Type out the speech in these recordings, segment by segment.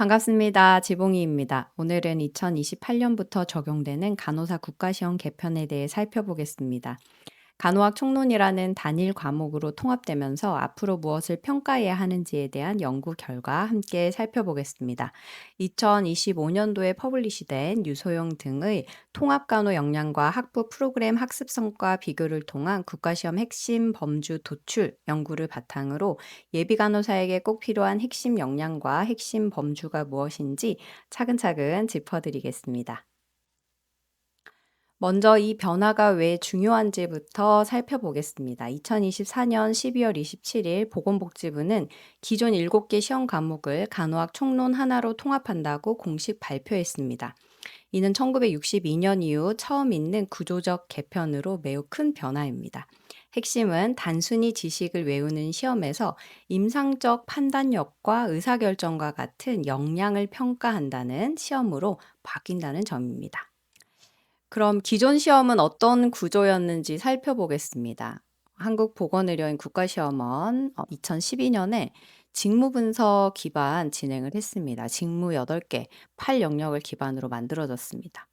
반갑습니다. 지봉이입니다. 오늘은 2028년부터 적용되는 간호사 국가시험 개편에 대해 살펴보겠습니다. 간호학 총론이라는 단일 과목으로 통합되면서 앞으로 무엇을 평가해야 하는지에 대한 연구 결과 함께 살펴보겠습니다. 2025년도에 퍼블리시된 유소영 등의 통합간호 역량과 학부 프로그램 학습 성과 비교를 통한 국가시험 핵심 범주 도출 연구를 바탕으로 예비 간호사에게 꼭 필요한 핵심 역량과 핵심 범주가 무엇인지 차근차근 짚어드리겠습니다. 먼저 이 변화가 왜 중요한지부터 살펴보겠습니다. 2024년 12월 27일 보건복지부는 기존 7개 시험 과목을 간호학 총론 하나로 통합한다고 공식 발표했습니다. 이는 1962년 이후 처음 있는 구조적 개편으로 매우 큰 변화입니다. 핵심은 단순히 지식을 외우는 시험에서 임상적 판단력과 의사결정과 같은 역량을 평가한다는 시험으로 바뀐다는 점입니다. 그럼 기존 시험은 어떤 구조였는지 살펴보겠습니다. 한국보건의료인 국가시험원 2012년에 직무분석 기반 진행을 했습니다. 직무 8개, 8영역을 기반으로 만들어졌습니다.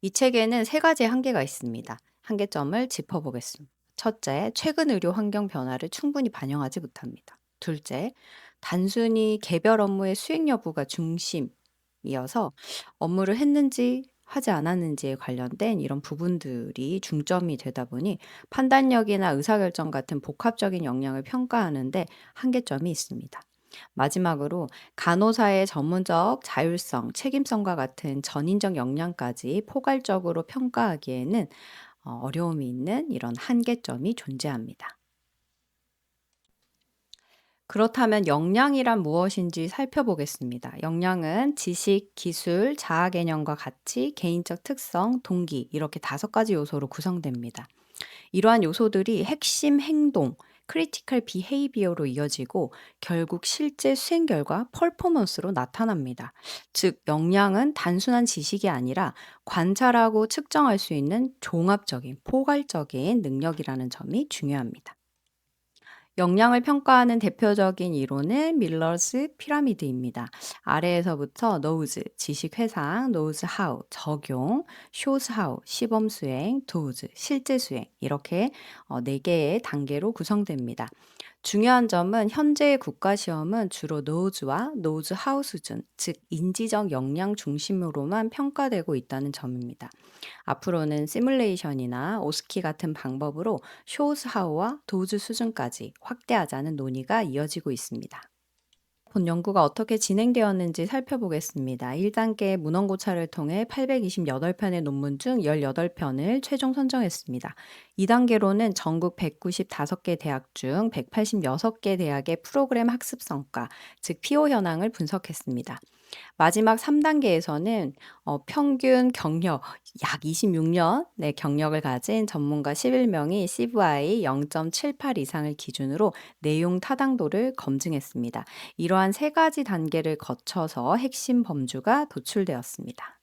이 책에는 세 가지 한계가 있습니다. 한계점을 짚어보겠습니다. 첫째, 최근 의료 환경 변화를 충분히 반영하지 못합니다. 둘째, 단순히 개별 업무의 수행 여부가 중심이어서 업무를 했는지 하지 않았는지에 관련된 이런 부분들이 중점이 되다 보니 판단력이나 의사결정 같은 복합적인 역량을 평가하는데 한계점이 있습니다. 마지막으로 간호사의 전문적 자율성, 책임성과 같은 전인적 역량까지 포괄적으로 평가하기에는 어려움이 있는 이런 한계점이 존재합니다. 그렇다면 역량이란 무엇인지 살펴보겠습니다. 역량은 지식, 기술, 자아 개념과 가치, 개인적 특성, 동기 이렇게 5가지 요소로 구성됩니다. 이러한 요소들이 핵심 행동, 크리티컬 비헤이비어로 이어지고 결국 실제 수행 결과 퍼포먼스로 나타납니다. 즉, 역량은 단순한 지식이 아니라 관찰하고 측정할 수 있는 종합적인, 포괄적인 능력이라는 점이 중요합니다. 역량을 평가하는 대표적인 이론은 밀러스 피라미드입니다. 아래에서부터 knows, 지식 회상, knows how, 적용, shows how, 시범 수행, does, 실제 수행 이렇게 4개의 단계로 구성됩니다. 중요한 점은 현재의 국가시험은 주로 knows와 knows how 수준, 즉 인지적 역량 중심으로만 평가되고 있다는 점입니다. 앞으로는 시뮬레이션이나 오스키 같은 방법으로 shows how와 도즈 수준까지 확대하자는 논의가 이어지고 있습니다. 본 연구가 어떻게 진행되었는지 살펴보겠습니다. 1단계 문헌고찰을 통해 828편의 논문 중 18편을 최종 선정했습니다. 2단계로는 전국 195개 대학 중 186개 대학의 프로그램 학습 성과, 즉 PO 현황을 분석했습니다. 마지막 3단계에서는 평균 경력 약 26년의 경력을 가진 전문가 11명이 CVI 0.78 이상을 기준으로 내용 타당도를 검증했습니다. 이러한 세 가지 단계를 거쳐서 핵심 범주가 도출되었습니다.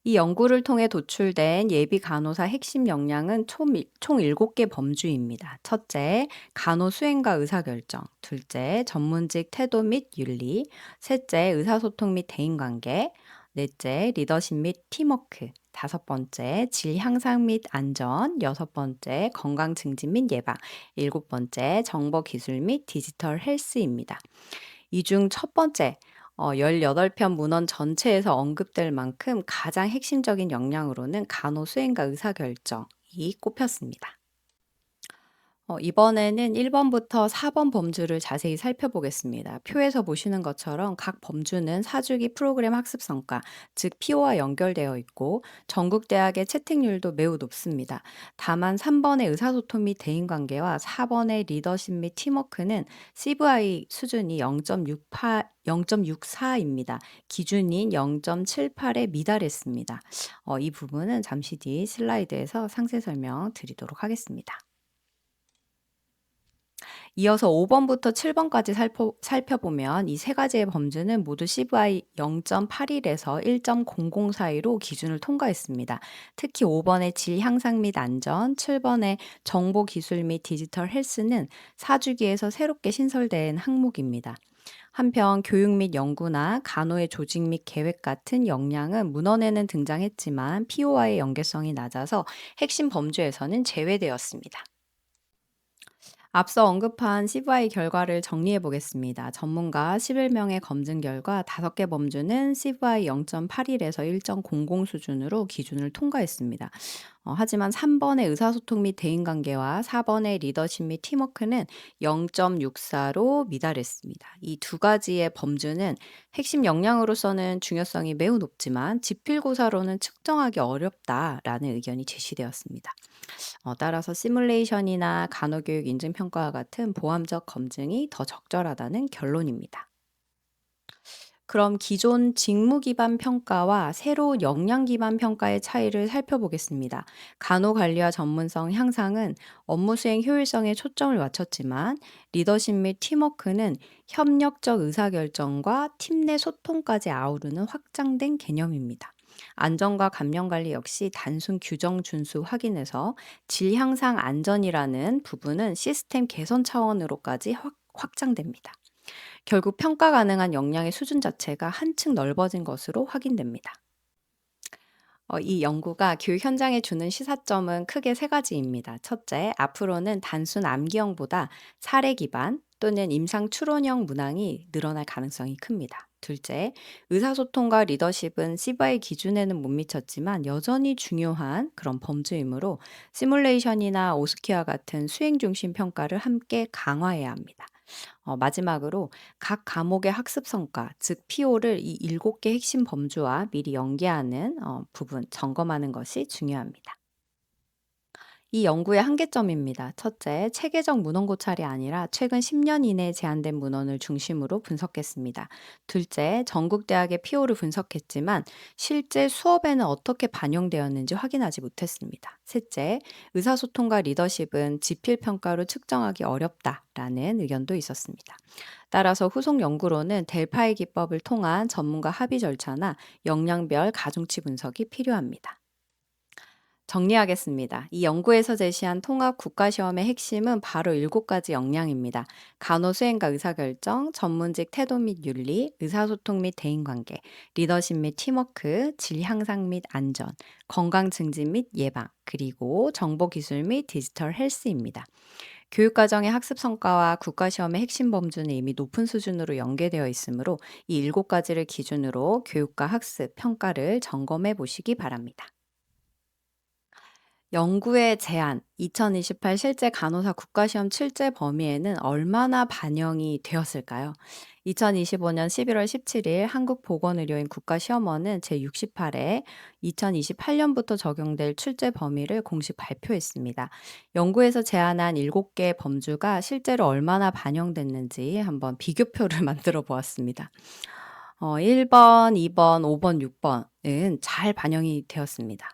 이 연구를 통해 도출된 예비 간호사 핵심 역량은 총 7개 범주입니다. 첫째, 간호 수행과 의사결정. 둘째, 전문직 태도 및 윤리. 셋째, 의사소통 및 대인관계. 넷째, 리더십 및 팀워크. 5번째, 질 향상 및 안전. 6번째, 건강 증진 및 예방. 7번째, 정보 기술 및 디지털 헬스입니다. 이 중 첫 번째, 18편 문헌 전체에서 언급될 만큼 가장 핵심적인 역량으로는 간호 수행과 의사결정이 꼽혔습니다. 이번에는 1번부터 4번 범주를 자세히 살펴보겠습니다. 표에서 보시는 것처럼 각 범주는 4주기 프로그램 학습 성과, 즉 PO와 연결되어 있고 전국 대학의 채택률도 매우 높습니다. 다만 3번의 의사소통 및 대인관계와 4번의 리더십 및 팀워크는 CVI 수준이 0.64입니다. 기준인 0.78에 미달했습니다. 이 부분은 잠시 뒤 슬라이드에서 상세 설명 드리도록 하겠습니다. 이어서 5번부터 7번까지 살펴보면 이 세 가지의 범주는 모두 CVI 0.81에서 1.00 사이로 기준을 통과했습니다. 특히 5번의 질 향상 및 안전, 7번의 정보 기술 및 디지털 헬스는 4주기에서 새롭게 신설된 항목입니다. 한편 교육 및 연구나 간호의 조직 및 계획 같은 역량은 문헌에는 등장했지만 PO와의 연계성이 낮아서 핵심 범주에서는 제외되었습니다. 앞서 언급한 CVI 결과를 정리해 보겠습니다. 전문가 11명의 검증 결과 5개 범주는 CVI 0.81에서 1.00 수준으로 기준을 통과했습니다. 하지만 3번의 의사소통 및 대인관계와 4번의 리더십 및 팀워크는 0.64로 미달했습니다. 이 두 가지의 범주는 핵심 역량으로서는 중요성이 매우 높지만 지필고사로는 측정하기 어렵다라는 의견이 제시되었습니다. 따라서 시뮬레이션이나 간호교육 인증평가와 같은 보암적 검증이 더 적절하다는 결론입니다. 그럼 기존 직무 기반 평가와 새로 역량 기반 평가의 차이를 살펴보겠습니다. 간호 관리와 전문성 향상은 업무 수행 효율성에 초점을 맞췄지만 리더십 및 팀워크는 협력적 의사결정과 팀 내 소통까지 아우르는 확장된 개념입니다. 안전과 감염 관리 역시 단순 규정 준수 확인에서 질 향상 안전이라는 부분은 시스템 개선 차원으로까지 확장됩니다. 결국 평가 가능한 역량의 수준 자체가 한층 넓어진 것으로 확인됩니다. 이 연구가 교육 현장에 주는 시사점은 크게 세 가지입니다. 첫째, 앞으로는 단순 암기형보다 사례 기반 또는 임상 추론형 문항이 늘어날 가능성이 큽니다. 둘째, 의사소통과 리더십은 CBI 기준에는 못 미쳤지만 여전히 중요한 그런 범주이므로 시뮬레이션이나 오스키와 같은 수행 중심 평가를 함께 강화해야 합니다. 마지막으로 각 과목의 학습 성과, 즉 PO를 이 7개 핵심 범주와 미리 연계하는 부분 점검하는 것이 중요합니다. 이 연구의 한계점입니다. 첫째, 체계적 문헌 고찰이 아니라 최근 10년 이내에 제한된 문헌을 중심으로 분석했습니다. 둘째, 전국 대학의 PO를 분석했지만 실제 수업에는 어떻게 반영되었는지 확인하지 못했습니다. 셋째, 의사소통과 리더십은 지필 평가로 측정하기 어렵다라는 의견도 있었습니다. 따라서 후속 연구로는 델파이 기법을 통한 전문가 합의 절차나 역량별 가중치 분석이 필요합니다. 정리하겠습니다. 이 연구에서 제시한 통합 국가시험의 핵심은 바로 7가지 역량입니다. 간호 수행과 의사결정, 전문직 태도 및 윤리, 의사소통 및 대인관계, 리더십 및 팀워크, 질 향상 및 안전, 건강 증진 및 예방, 그리고 정보기술 및 디지털 헬스입니다. 교육과정의 학습 성과와 국가시험의 핵심 범주는 이미 높은 수준으로 연계되어 있으므로 이 7가지를 기준으로 교육과 학습, 평가를 점검해 보시기 바랍니다. 연구의 제안, 2028 실제 간호사 국가시험 출제 범위에는 얼마나 반영이 되었을까요? 2025년 11월 17일 한국보건의료인 국가시험원은 제68회 2028년부터 적용될 출제 범위를 공식 발표했습니다. 연구에서 제안한 7개 범주가 실제로 얼마나 반영됐는지 한번 비교표를 만들어 보았습니다. 1번, 2번, 5번, 6번은 잘 반영이 되었습니다.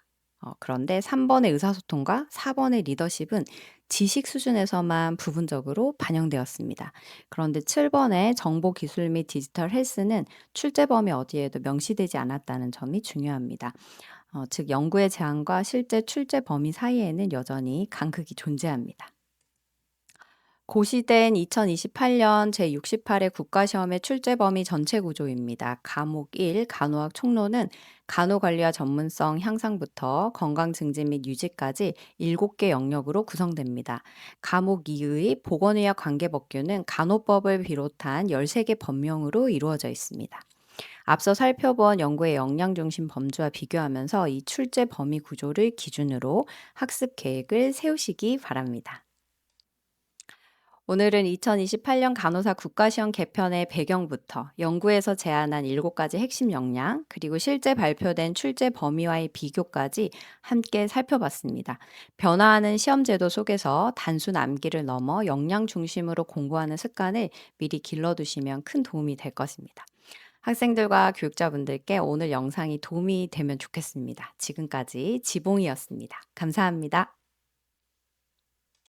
그런데 3번의 의사소통과 4번의 리더십은 지식 수준에서만 부분적으로 반영되었습니다. 그런데 7번의 정보기술 및 디지털 헬스는 출제 범위 어디에도 명시되지 않았다는 점이 중요합니다. 즉 연구의 제안과 실제 출제 범위 사이에는 여전히 간극이 존재합니다. 고시된 2028년 제68회 국가시험의 출제 범위 전체 구조입니다. 과목 1 간호학 총론은 간호관리와 전문성 향상부터 건강 증진 및 유지까지 7개 영역으로 구성됩니다. 과목 2의 보건의학 관계법규는 간호법을 비롯한 13개 법령으로 이루어져 있습니다. 앞서 살펴본 연구의 역량 중심 범주와 비교하면서 이 출제 범위 구조를 기준으로 학습 계획을 세우시기 바랍니다. 오늘은 2028년 간호사 국가시험 개편의 배경부터 연구에서 제안한 7가지 핵심 역량, 그리고 실제 발표된 출제 범위와의 비교까지 함께 살펴봤습니다. 변화하는 시험 제도 속에서 단순 암기를 넘어 역량 중심으로 공부하는 습관을 미리 길러두시면 큰 도움이 될 것입니다. 학생들과 교육자분들께 오늘 영상이 도움이 되면 좋겠습니다. 지금까지 지봉이었습니다. 감사합니다.